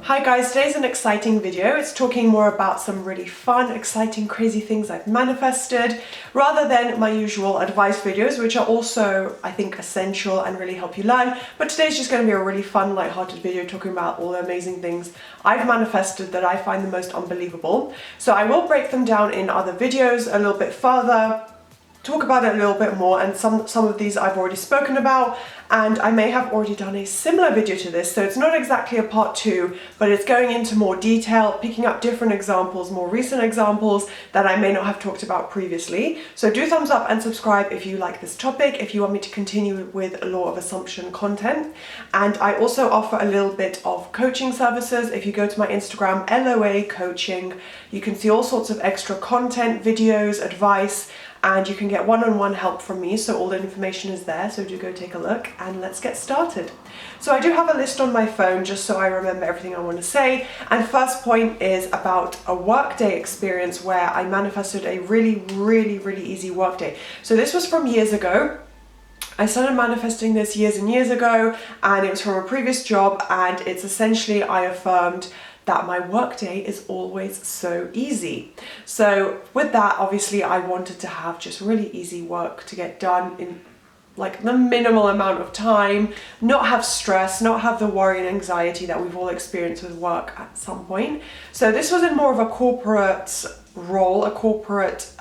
Hi guys, today's an exciting video. It's talking more about some really fun, exciting, crazy things I've manifested rather than my usual advice videos, which are also, I think, essential and really help you learn. But today's just going to be a really fun, light-hearted video talking about all the amazing things I've manifested that I find the most unbelievable. So I will break them down in other videos a little bit further, talk about it a little bit more, and some of these I've already spoken about, and I may have already done a similar video to this, so it's not exactly a part 2, but it's going into more detail, picking up different examples, more recent examples that I may not have talked about previously. So do thumbs up and subscribe if you like this topic, if you want me to continue with law of assumption content. And I also offer a little bit of coaching services. If you go to my Instagram, LOA Coaching, you can see all sorts of extra content, videos, advice, and you can get one-on-one help from me, so all the information is there, so do go take a look, and let's get started. So I do have a list on my phone just so I remember everything I want to say, and first point is about a workday experience where I manifested a really easy workday. So this was from years ago. I started manifesting this years and years ago, and it was from a previous job, and it's essentially I affirmed that my workday is always so easy. So with that, obviously I wanted to have just really easy work to get done in like the minimal amount of time, not have stress, not have the worry and anxiety that we've all experienced with work at some point. So this was in more of a corporate role, a corporate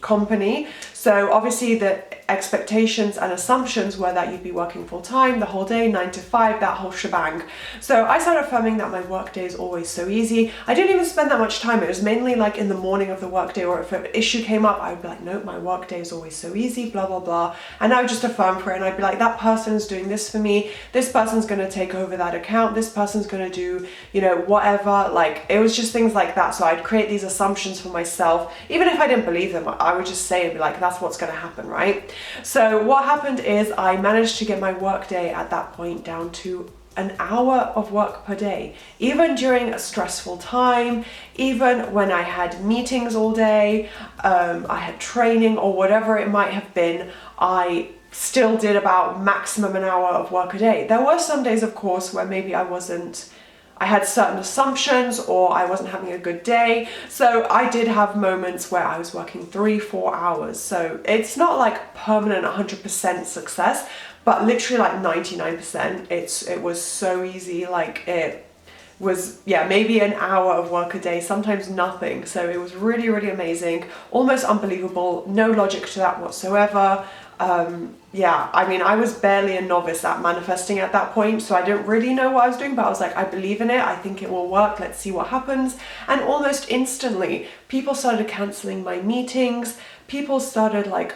company. So obviously the expectations and assumptions were that you'd be working full time the whole day, 9 to 5, that whole shebang. So I started affirming that my workday is always so easy. I didn't even spend that much time. It was mainly like in the morning of the workday, or if an issue came up, I would be like, nope, my workday is always so easy, blah, blah, blah. And I would just affirm for it, and I'd be like, that person's doing this for me. This person's going to take over that account. This person's going to do, you know, whatever. Like, it was just things like that. So I'd create these assumptions for myself. Even if I didn't believe them, I would just say and be like, that's what's going to happen, right? So what happened is I managed to get my workday at that point down to an hour of work per day. Even during a stressful time, even when I had meetings all day, I had training or whatever it might have been, I still did about maximum an hour of work a day. There were some days, of course, where maybe I had certain assumptions or I wasn't having a good day. So I did have moments where I was working 3-4 hours. So it's not like permanent 100% success, but literally like 99%. It was so easy. Like it was, yeah, maybe an hour of work a day, sometimes nothing. So it was really amazing, almost unbelievable. No logic to that whatsoever. Yeah, I mean, I was barely a novice at manifesting at that point, so I didn't really know what I was doing, but I was like, I believe in it, I think it will work, let's see what happens. And almost instantly, people started cancelling my meetings, people started like,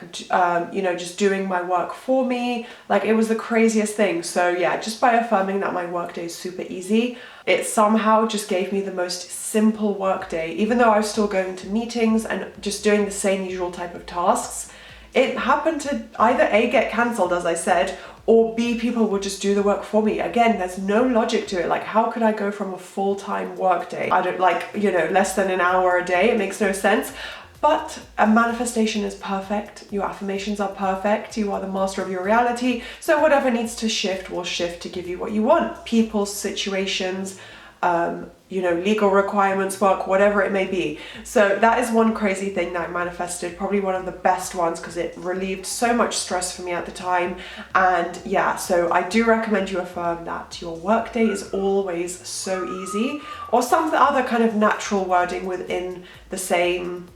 you know, just doing my work for me. Like, it was the craziest thing. So yeah, just by affirming that my workday is super easy, it somehow just gave me the most simple workday, even though I was still going to meetings and just doing the same usual type of tasks. It happened to either A, get cancelled, as I said, or B, people would just do the work for me. Again, there's no logic to it. Like, how could I go from a full-time work day? I don't like, you know, less than an hour a day. It makes no sense. But a manifestation is perfect. Your affirmations are perfect. You are the master of your reality. So whatever needs to shift will shift to give you what you want. People, situations, you know, legal requirements, work, whatever it may be. So that is one crazy thing that I manifested, probably one of the best ones because it relieved so much stress for me at the time. And yeah, so I do recommend you affirm that your workday is always so easy, or some other kind of natural wording within the same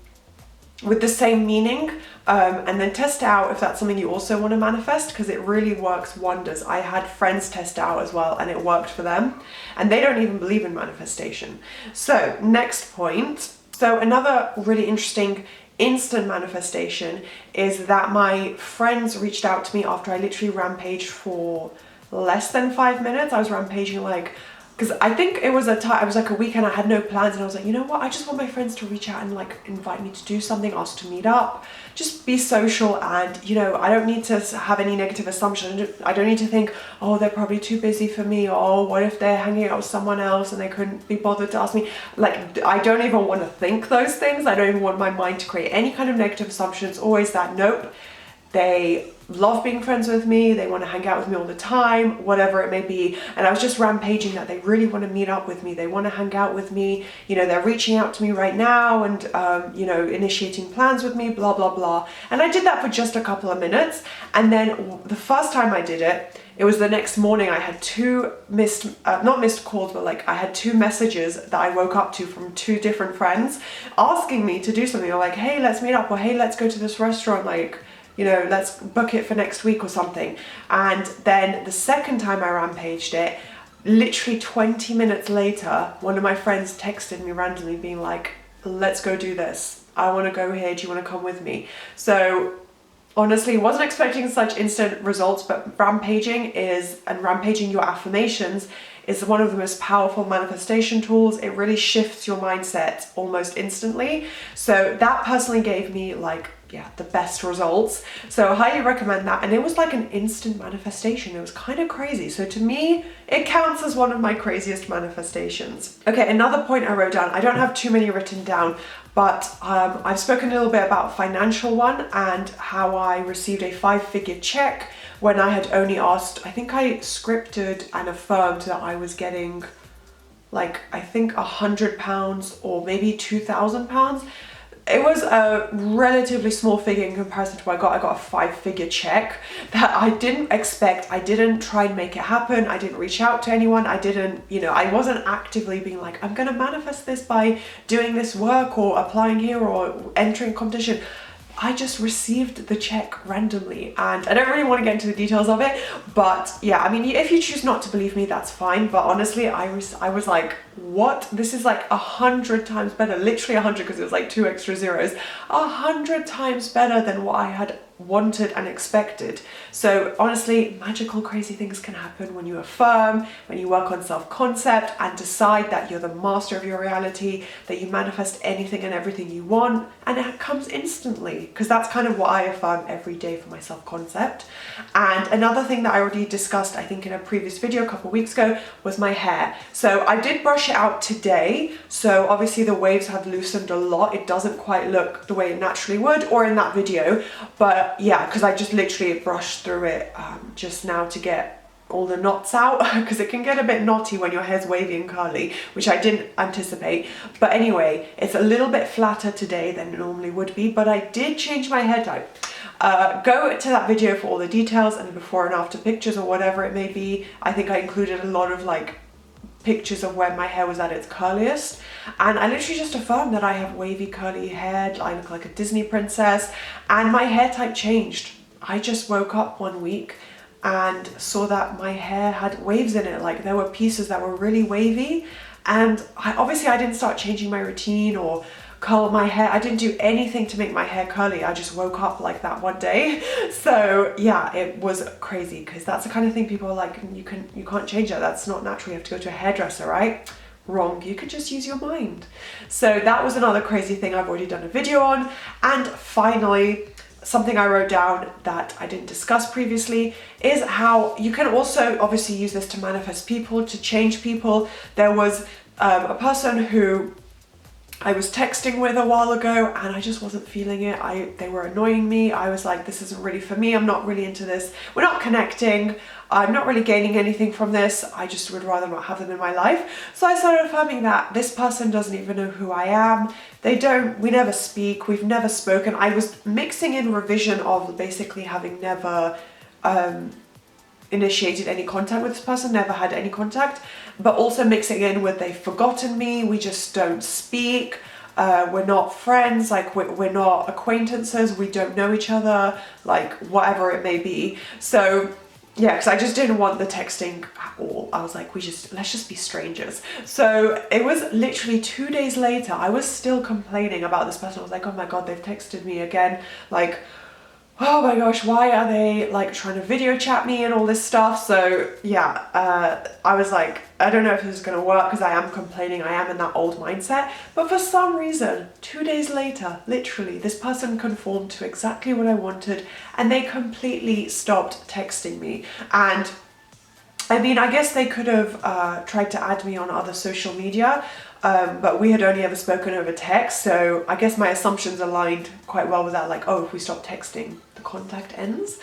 meaning, and then test out if that's something you also want to manifest, because it really works wonders. I had friends test out as well and it worked for them, and they don't even believe in manifestation. So next point, so another really interesting instant manifestation is that my friends reached out to me after I literally rampaged for less than 5 minutes. I was rampaging like, because I think it was it was like a weekend, I had no plans, and I was like, you know what, I just want my friends to reach out and like invite me to do something, ask to meet up, just be social, and you know, I don't need to have any negative assumption. I don't need to think, oh, they're probably too busy for me, or oh, what if they're hanging out with someone else and they couldn't be bothered to ask me. Like, I don't even want to think those things. I don't even want my mind to create any kind of negative assumptions. Always that, nope, they love being friends with me, they want to hang out with me all the time, whatever it may be. And I was just rampaging that they really want to meet up with me, they want to hang out with me, you know, they're reaching out to me right now and you know, initiating plans with me, blah blah blah. And I did that for just a couple of minutes, and then the first time I did it, it was the next morning. I had two not missed calls, but like I had two messages that I woke up to from two different friends asking me to do something. They're like, hey, let's meet up, or hey, let's go to this restaurant, like, you know, let's book it for next week or something. And then the second time I rampaged it, literally 20 minutes later, one of my friends texted me randomly being like, let's go do this. I want to go here. Do you want to come with me? So honestly, wasn't expecting such instant results, but rampaging your affirmations is one of the most powerful manifestation tools. It really shifts your mindset almost instantly. So that personally gave me like, yeah, the best results. So I highly recommend that. And it was like an instant manifestation. It was kind of crazy. So to me, it counts as one of my craziest manifestations. Okay, another point I wrote down, I don't have too many written down, but I've spoken a little bit about financial one and how I received a 5-figure check when I had only asked, I think I scripted and affirmed that I was getting like, I think £100 or maybe £2,000. It was a relatively small figure in comparison to what I got. I got a 5-figure check that I didn't expect. I didn't try and make it happen. I didn't reach out to anyone. I didn't, you know, I wasn't actively being like, I'm gonna manifest this by doing this work or applying here or entering a competition. I just received the check randomly, and I don't really want to get into the details of it, but yeah, I mean, if you choose not to believe me, that's fine. But honestly, I was like, what? This is like 100 times better, literally 100, because it was like 2 extra zeros, 100 times better than what I had wanted and expected. So honestly, magical, crazy things can happen when you affirm, when you work on self-concept and decide that you're the master of your reality, that you manifest anything and everything you want, and it comes instantly, because that's kind of what I affirm every day for my self-concept. And another thing that I already discussed, I think in a previous video a couple of weeks ago, was my hair. So I did brush it out today, so obviously the waves have loosened a lot. It doesn't quite look the way it naturally would, or in that video, but yeah, because I just literally brushed through it just now to get all the knots out, because it can get a bit knotty when your hair's wavy and curly, which I didn't anticipate. But anyway, it's a little bit flatter today than it normally would be, but I did change my hair type. Go to that video for all the details and before and after pictures or whatever it may be. I think I included a lot of like pictures of when my hair was at its curliest, and I literally just affirmed that I have wavy curly hair, I look like a Disney princess, and my hair type changed. I just woke up one week and saw that my hair had waves in it, like there were pieces that were really wavy, and obviously I didn't start changing my routine or curl my hair. I didn't do anything to make my hair curly. I just woke up like that one day. So yeah, it was crazy, because that's the kind of thing people are like, you can't change that. That's not natural. You have to go to a hairdresser, right? Wrong. You could just use your mind. So that was another crazy thing I've already done a video on. And finally, something I wrote down that I didn't discuss previously is how you can also obviously use this to manifest people, to change people. There was a person who I was texting with a while ago and I just wasn't feeling it. They were annoying me. I was like, this isn't really for me. I'm not really into this. We're not connecting. I'm not really gaining anything from this. I just would rather not have them in my life. So I started affirming that this person doesn't even know who I am. We never speak. We've never spoken. I was mixing in revision of basically having never initiated any contact with this person, never had any contact, but also mixing in with they've forgotten me, we just don't speak, we're not friends, like we're not acquaintances, we don't know each other, like whatever it may be. So yeah, because I just didn't want the texting at all. I was like, let's just be strangers. So it was literally 2 days later, I was still complaining about this person. I was like, oh my God, they've texted me again. Like, oh my gosh, why are they like trying to video chat me and all this stuff? So yeah, I was like, I don't know if this is gonna work, because I am complaining, I am in that old mindset. But for some reason, 2 days later, literally, this person conformed to exactly what I wanted, and they completely stopped texting me. And I mean, I guess they could have tried to add me on other social media, but we had only ever spoken over text, so I guess my assumptions aligned quite well with that, like, oh, if we stop texting, the contact ends.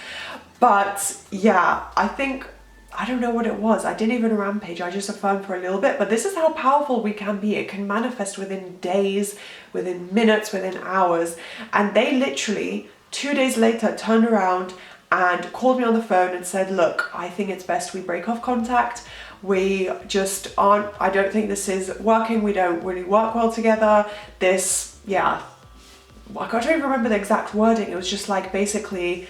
But yeah, I don't know what it was. I didn't even rampage. I just affirmed for a little bit. But this is how powerful we can be. It can manifest within days, within minutes, within hours. And they literally 2 days later turned around and called me on the phone and said, look, I think it's best we break off contact. We just aren't, I don't think this is working. We don't really work well together. This, yeah, I can't even remember the exact wording. It was just like, basically,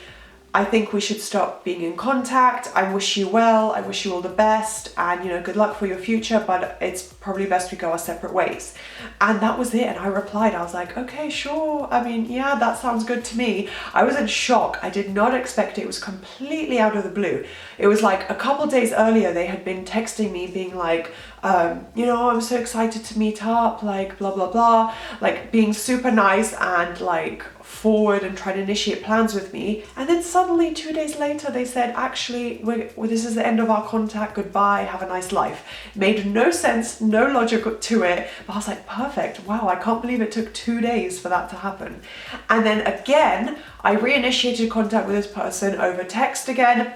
I think we should stop being in contact. I wish you well. I wish you all the best, and good luck for your future, but it's probably best we go our separate ways. And that was it. And I replied, I was like, okay, sure. I mean, yeah, that sounds good to me. I was in shock. I did not expect it. It was completely out of the blue. It was like a couple days earlier, they had been texting me being like, I'm so excited to meet up, like blah, blah, blah, like being super nice and like forward and trying to initiate plans with me. And then suddenly 2 days later they said, actually, this is the end of our contact, goodbye, have a nice life. Made no sense, no logic to it, but I was like, perfect, wow, I can't believe it took 2 days for that to happen. And then again, I reinitiated contact with this person over text again.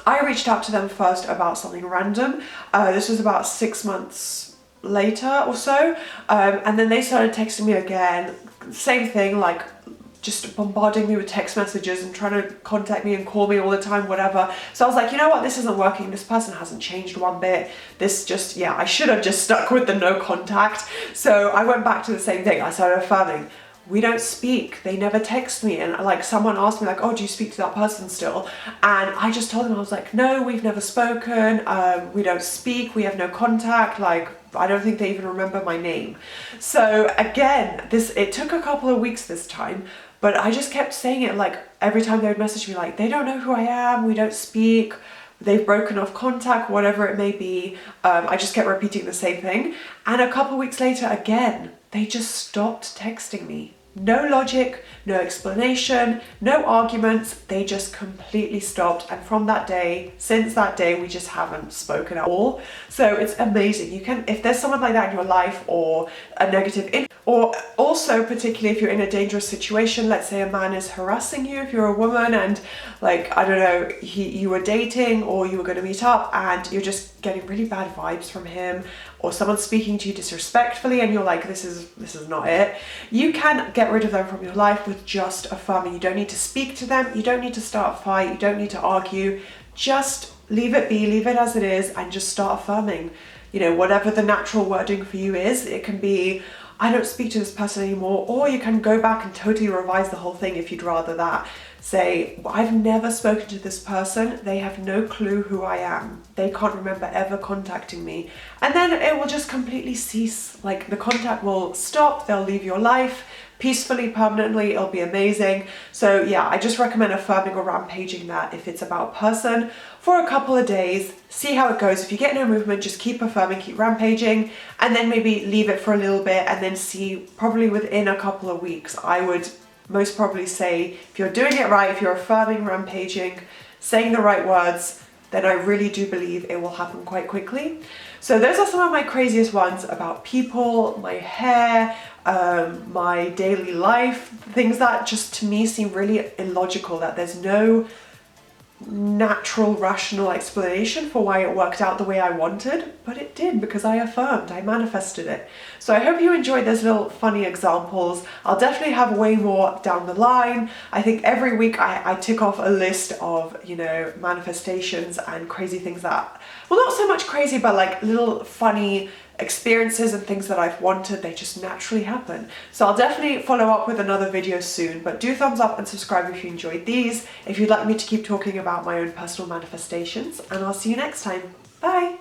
I reached out to them first about something random. This was about 6 months later or so, and then they started texting me again, same thing, like just bombarding me with text messages and trying to contact me and call me all the time, whatever. So I was like, you know what, this isn't working. This person hasn't changed one bit. This just, yeah, I should have just stuck with the no contact. So I went back to the same thing. I started affirming, we don't speak, they never text me. And like someone asked me like, oh, do you speak to that person still? And I just told them, I was like, no, we've never spoken, we don't speak, we have no contact, like I don't think they even remember my name. So again, it took a couple of weeks this time, but I just kept saying it, like every time they would message me like, they don't know who I am, we don't speak, they've broken off contact, whatever it may be. I just kept repeating the same thing. And a couple of weeks later, again, they just stopped texting me. No logic, no explanation, no arguments, they just completely stopped. And from that day, since that day, we just haven't spoken at all. So it's amazing. You can, if there's someone like that in your life, or a negative, or also particularly if you're in a dangerous situation, let's say a man is harassing you, if you're a woman and like, I don't know, you were dating or you were going to meet up and you're just getting really bad vibes from him, or someone's speaking to you disrespectfully and you're like, this is not it. You can get rid of them from your life with just affirming. You don't need to speak to them. You don't need to start a fight. You don't need to argue. Just leave it be, leave it as it is, and just start affirming. Whatever the natural wording for you is, it can be, I don't speak to this person anymore, or you can go back and totally revise the whole thing if you'd rather that. Say, I've never spoken to this person, they have no clue who I am, they can't remember ever contacting me, and then it will just completely cease. Like the contact will stop, they'll leave your life peacefully, permanently, it'll be amazing. So yeah, I just recommend affirming or rampaging that if it's about a person for a couple of days, see how it goes. If you get no movement, just keep affirming, keep rampaging, and then maybe leave it for a little bit and then see, probably within a couple of weeks, I would most probably say, if you're doing it right, if you're affirming, rampaging, saying the right words, then I really do believe it will happen quite quickly. So those are some of my craziest ones about people, my hair, my daily life, things that just to me seem really illogical, that there's no natural, rational explanation for why it worked out the way I wanted, but it did because I affirmed, I manifested it. So I hope you enjoyed those little funny examples. I'll definitely have way more down the line. I think every week I tick off a list of, manifestations and crazy things that, well, not so much crazy, but like little funny experiences and things that I've wanted, they just naturally happen. So I'll definitely follow up with another video soon, but do thumbs up and subscribe if you enjoyed these, if you'd like me to keep talking about my own personal manifestations, and I'll see you next time. Bye!